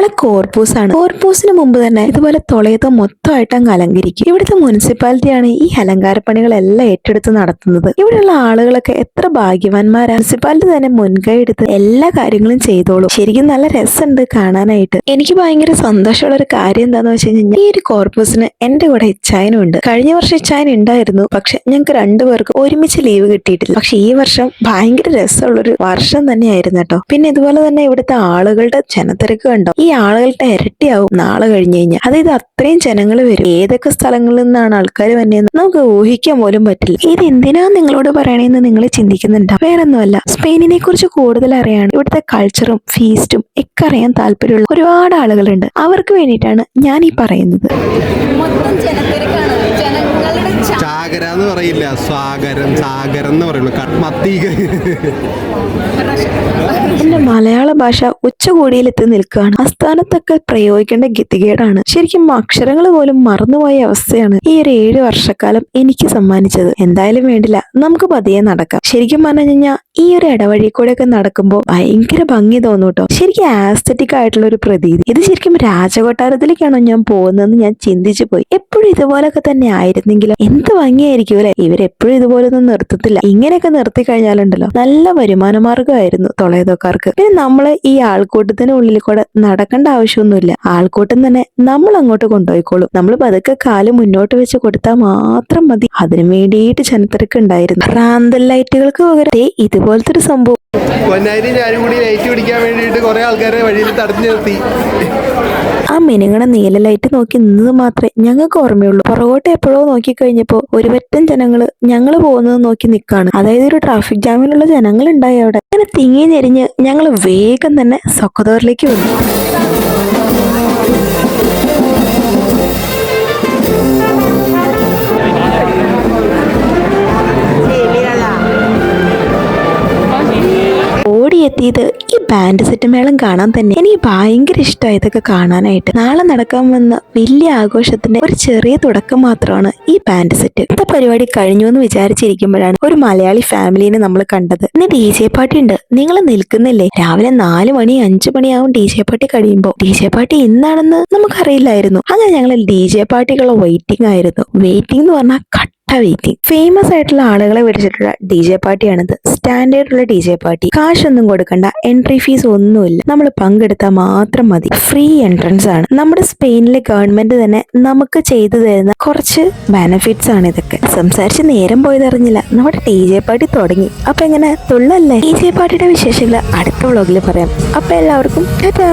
നാളെ കോർപ്പൂസ് ആണ്. കോർപ്പൂസിന് മുമ്പ് തന്നെ ഇതുപോലെ തൊളയത്ത് മൊത്തമായിട്ട് അങ്ങ് അലങ്കരിക്കും. ഇവിടുത്തെ മുനിസിപ്പാലിറ്റിയാണ് ഈ അലങ്കാരപ്പണികളെല്ലാം ഏറ്റെടുത്ത് നടത്തുന്നത്. ഇവിടെയുള്ള ആളുകളൊക്കെ എത്ര ഭാഗ്യവാന്മാരാ. മുനിസിപ്പാലിറ്റി തന്നെ മുൻകൈ എടുത്ത് എല്ലാ കാര്യങ്ങളും ചെയ്തോളൂ. ശരിക്കും നല്ല രസമുണ്ട് കാണാനായിട്ട്. എനിക്ക് ഭയങ്കര സന്തോഷമുള്ള ഒരു കാര്യം എന്താന്ന് വെച്ച് കഴിഞ്ഞാൽ ഈ ഒരു കോർപ്പൂസിന് എന്റെ കൂടെ ഇച്ചായനും ഉണ്ട്. കഴിഞ്ഞ വർഷം ഇച്ചായൻ ഉണ്ടായിരുന്നു, പക്ഷെ ഞങ്ങൾക്ക് രണ്ടുപേർക്കും ഒരുമിച്ച് ലീവ് കിട്ടിയിട്ടില്ല. പക്ഷെ ഈ വർഷം ഭയങ്കര രസമുള്ളൊരു വർഷം തന്നെയായിരുന്നു കേട്ടോ. പിന്നെ ഇതുപോലെ തന്നെ ഇവിടുത്തെ ആളുകളുടെ ജനത്തിരക്ക് കണ്ടോ. ഈ ആളുകളുടെ ഇരട്ടിയാവും നാളെ കഴിഞ്ഞു കഴിഞ്ഞാൽ. അതായത് അത്രയും ജനങ്ങൾ വരും. ഏതൊക്കെ സ്ഥലങ്ങളിൽ നിന്നാണ് ആൾക്കാർ വന്നതെന്ന് നമുക്ക് ഊഹിക്കാൻ പോലും പറ്റില്ല. ഇത് എന്തിനാ നിങ്ങളോട് പറയണേന്ന് നിങ്ങൾ ചിന്തിക്കുന്നുണ്ടോ? വേറൊന്നുമല്ല, സ്പെയിനിനെ കുറിച്ച് കൂടുതൽ അറിയാൻ ഇവിടുത്തെ കൾച്ചറും ഫീസ്റ്റും ഒക്കെ അറിയാൻ താല്പര്യമുള്ള ഒരുപാട് ആളുകളുണ്ട്. അവർക്ക് വേണ്ടിയിട്ടാണ് ഞാൻ ഈ പറയുന്നത്. ചാകര എന്ന് പറയില്ല, സ്വാഗരം സാഗരം എന്ന് പറയുള്ളൂ. എന്റെ മലയാള ഭാഷ ഉച്ചകോടിയിലെത്തി നിൽക്കുകയാണ്. അസ്ഥാനത്തൊക്കെ പ്രയോഗിക്കേണ്ട ഗതികേടാണ്. ശരിക്കും അക്ഷരങ്ങൾ പോലും മറന്നുപോയ അവസ്ഥയാണ് ഈ ഒരു 7 വർഷക്കാലം എനിക്ക് സമ്മാനിച്ചത്. എന്തായാലും വേണ്ടില്ല, നമുക്ക് പതിയെ നടക്കാം. ശരിക്കും പറഞ്ഞു കഴിഞ്ഞാൽ ഈ ഒരു ഇടവഴി കൂടെ ഒക്കെ നടക്കുമ്പോൾ ഭയങ്കര ഭംഗി തോന്നും കേട്ടോ. ശരിക്കും ആസ്തറ്റിക് ആയിട്ടുള്ള ഒരു പ്രതീതി. ഇത് ശരിക്കും രാജകൊട്ടാരത്തിലേക്കാണോ ഞാൻ പോകുന്നതെന്ന് ഞാൻ ചിന്തിച്ചു പോയി. എപ്പോഴും ഇതുപോലൊക്കെ തന്നെ ആയിരുന്നെങ്കിലും എന്ത് ഭംഗിയായിരിക്കും അല്ലെ. ഇവരെപ്പോഴും ഇതുപോലെ ഒന്നും നിർത്തത്തില്ല. ഇങ്ങനെയൊക്കെ നിർത്തി കഴിഞ്ഞാലുണ്ടല്ലോ നല്ല വരുമാന മാർഗമായിരുന്നു തൊളയതോക്കാർക്ക്. പിന്നെ നമ്മള് ഈ ആൾക്കൂട്ടത്തിന് ഉള്ളിൽ കൂടെ നടക്കേണ്ട ആവശ്യമൊന്നുമില്ല. ആൾക്കൂട്ടം തന്നെ നമ്മൾ അങ്ങോട്ട് കൊണ്ടുപോയിക്കോളും. നമ്മൾ പതുക്കെ കാല് മുന്നോട്ട് വെച്ച് കൊടുത്താൽ മാത്രം മതി. അതിനു വേണ്ടിയിട്ട് ജനത്തിരക്ക് ഉണ്ടായിരുന്നു. റാന്തൽ ലൈറ്റുകൾക്ക് പകരം ഇതുപോലത്തെ ഒരു സംഭവം. ഞാനും കൂടി ലൈറ്റ് പിടിക്കാൻ വേണ്ടിയിട്ട് കുറെ ആൾക്കാരെ വഴിയിൽ തടഞ്ഞു നിർത്തി. ആ മിനുങ്ങണ നീല ലൈറ്റ് നോക്കി നിന്നത് മാത്രമേ ഞങ്ങൾക്ക് ഓർമ്മയുള്ളൂ. പുറകോട്ട് എപ്പോഴോ നോക്കി കഴിഞ്ഞപ്പോ ഒരുപറ്റം ജനങ്ങള് ഞങ്ങൾ പോകുന്നത് നോക്കി നിൽക്കാണ്. അതായത് ഒരു ട്രാഫിക് ജാമിനുള്ള ജനങ്ങൾ ഉണ്ടായി അവിടെ. അങ്ങനെ തിങ്ങി ഞെരിഞ്ഞ് ഞങ്ങൾ വേഗം തന്നെ സൊക്കതോറിലേക്ക് വന്നു. ഓടിയെത്തിയത് ഈ ബാൻഡ് സെറ്റ് മേളം കാണാൻ തന്നെ. എനിക്ക് ഭയങ്കര ഇഷ്ടമായി ഇതൊക്കെ കാണാനായിട്ട്. നാളെ നടക്കാൻ വന്ന വലിയ ആഘോഷത്തിന്റെ ഒരു ചെറിയ തുടക്കം മാത്രമാണ് ഈ ബാൻഡ് സെറ്റ്. ഇന്നത്തെ പരിപാടി കഴിഞ്ഞു എന്ന് വിചാരിച്ചിരിക്കുമ്പോഴാണ് ഒരു മലയാളി ഫാമിലിനെ നമ്മൾ കണ്ടത്. ഇന്ന് DJ പാർട്ടി ഉണ്ട്. നിങ്ങൾ നിൽക്കുന്നില്ലേ? രാവിലെ 4 മണി 5 മണിയാവും DJ പാർട്ടി കഴിയുമ്പോൾ. DJ പാർട്ടി ഇന്നാണെന്ന് നമുക്കറിയില്ലായിരുന്നു. അങ്ങനെ ഞങ്ങൾ DJ പാർട്ടിക്കുള്ള വെയിറ്റിംഗ് ആയിരുന്നു. വെയിറ്റിംഗ് എന്ന് പറഞ്ഞാൽ വെയിറ്റിംഗ്. ഫേമസ് ആയിട്ടുള്ള ആളുകളെ വിളിച്ചിട്ടുള്ള DJ പാർട്ടിയാണിത്. സ്റ്റാൻഡേർഡ് ഉള്ള DJ പാർട്ടി. കാശൊന്നും കൊടുക്കണ്ട, എൻട്രി ഫീസ് ഒന്നുമില്ല. നമ്മൾ പങ്കെടുത്താൽ മാത്രം മതി. ഫ്രീ എൻട്രൻസ് ആണ്. നമ്മുടെ സ്പെയിനിലെ ഗവൺമെന്റ് തന്നെ നമുക്ക് ചെയ്തു തരുന്ന കുറച്ച് ബെനിഫിറ്റ്സ് ആണ് ഇതൊക്കെ. സംസാരിച്ച് നേരം പോയതറിഞ്ഞില്ല, നമ്മുടെ DJ പാർട്ടി തുടങ്ങി. അപ്പൊ എങ്ങനെ തുള്ളല്ലേ? DJ പാർട്ടിയുടെ വിശേഷങ്ങൾ അടുത്ത വ്ളോഗിൽ പറയാം. അപ്പൊ എല്ലാവർക്കും ടാറ്റാ.